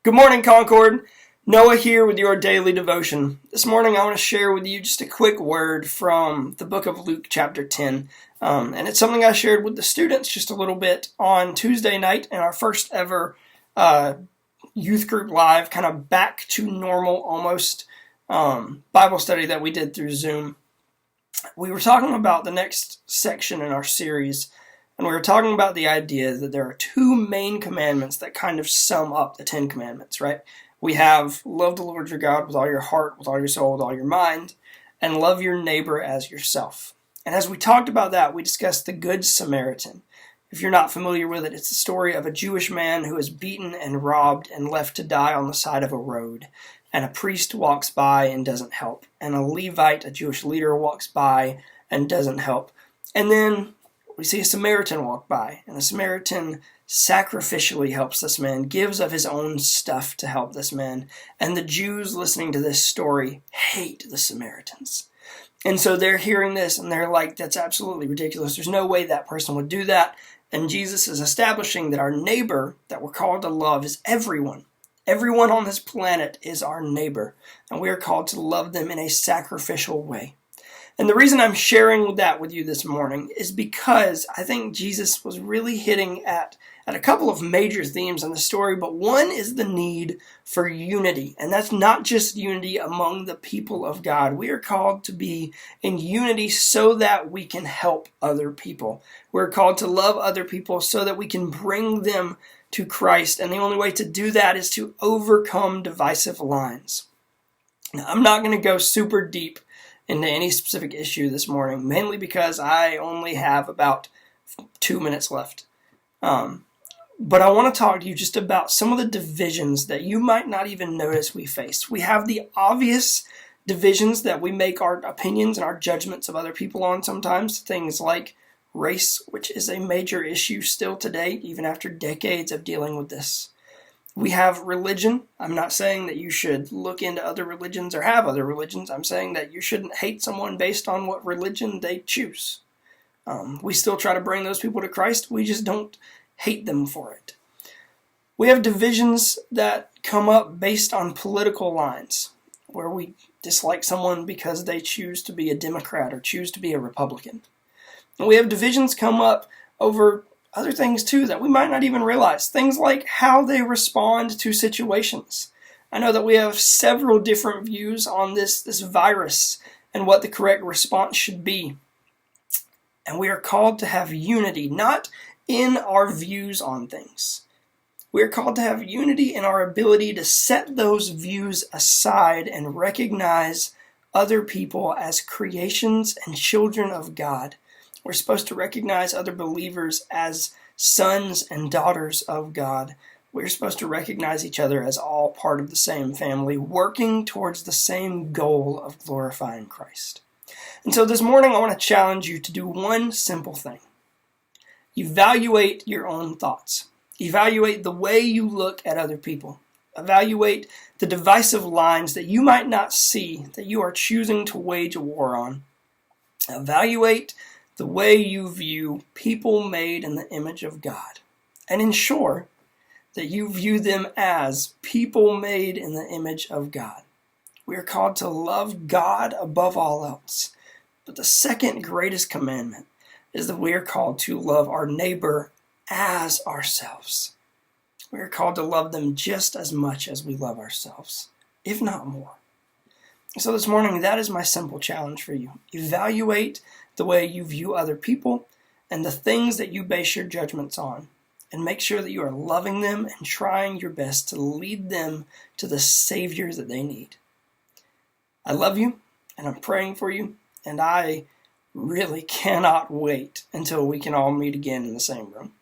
Good morning, Concord. Noah here with your daily devotion. This morning I want to share with you just a quick word from the book of Luke chapter 10. And it's something I shared with the students just a little bit on Tuesday night in our first ever youth group live, kind of back to normal almost Bible study that we did through Zoom. We were talking about the next section in our series, and we were talking about the idea that there are two main commandments that kind of sum up the 10 Commandments, right? We have love the Lord your God with all your heart, with all your soul, with all your mind, and love your neighbor as yourself. And as we talked about that, we discussed the Good Samaritan. If you're not familiar with it, it's the story of a Jewish man who is beaten and robbed and left to die on the side of a road. And a priest walks by and doesn't help. And a Levite, a Jewish leader, walks by and doesn't help. And then we see a Samaritan walk by, and the Samaritan sacrificially helps this man, gives of his own stuff to help this man. And the Jews listening to this story hate the Samaritans. And so they're hearing this and they're like, that's absolutely ridiculous. There's no way that person would do that. And Jesus is establishing that our neighbor that we're called to love is everyone. Everyone on this planet is our neighbor, and we are called to love them in a sacrificial way. And the reason I'm sharing that with you this morning is because I think Jesus was really hitting at a couple of major themes in the story, but one is the need for unity. And that's not just unity among the people of God. We are called to be in unity so that we can help other people. We're called to love other people so that we can bring them to Christ. And the only way to do that is to overcome divisive lines. Now, I'm not going to go super deep into any specific issue this morning, mainly because I only have about 2 minutes left. But I want to talk to you just about some of the divisions that you might not even notice we face. We have the obvious divisions that we make our opinions and our judgments of other people on sometimes, things like race, which is a major issue still today, even after decades of dealing with this. We have religion. I'm not saying that you should look into other religions or have other religions. I'm saying that you shouldn't hate someone based on what religion they choose. We still try to bring those people to Christ. We just don't hate them for it. We have divisions that come up based on political lines, where we dislike someone because they choose to be a Democrat or choose to be a Republican. And we have divisions come up over other things too that we might not even realize. Things like how they respond to situations. I know that we have several different views on this virus and what the correct response should be. And we are called to have unity, not in our views on things. We are called to have unity in our ability to set those views aside and recognize other people as creations and children of God. We're supposed to recognize other believers as sons and daughters of God. We're supposed to recognize each other as all part of the same family, working towards the same goal of glorifying Christ. And so this morning I want to challenge you to do one simple thing. Evaluate your own thoughts. Evaluate the way you look at other people. Evaluate the divisive lines that you might not see that you are choosing to wage a war on. Evaluate the way you view people made in the image of God, and ensure that you view them as people made in the image of God. We are called to love God above all else. But the second greatest commandment is that we are called to love our neighbor as ourselves. We are called to love them just as much as we love ourselves, if not more. So this morning, that is my simple challenge for you. Evaluate the way you view other people and the things that you base your judgments on, and make sure that you are loving them and trying your best to lead them to the Savior that they need. I love you, and I'm praying for you, and I really cannot wait until we can all meet again in the same room.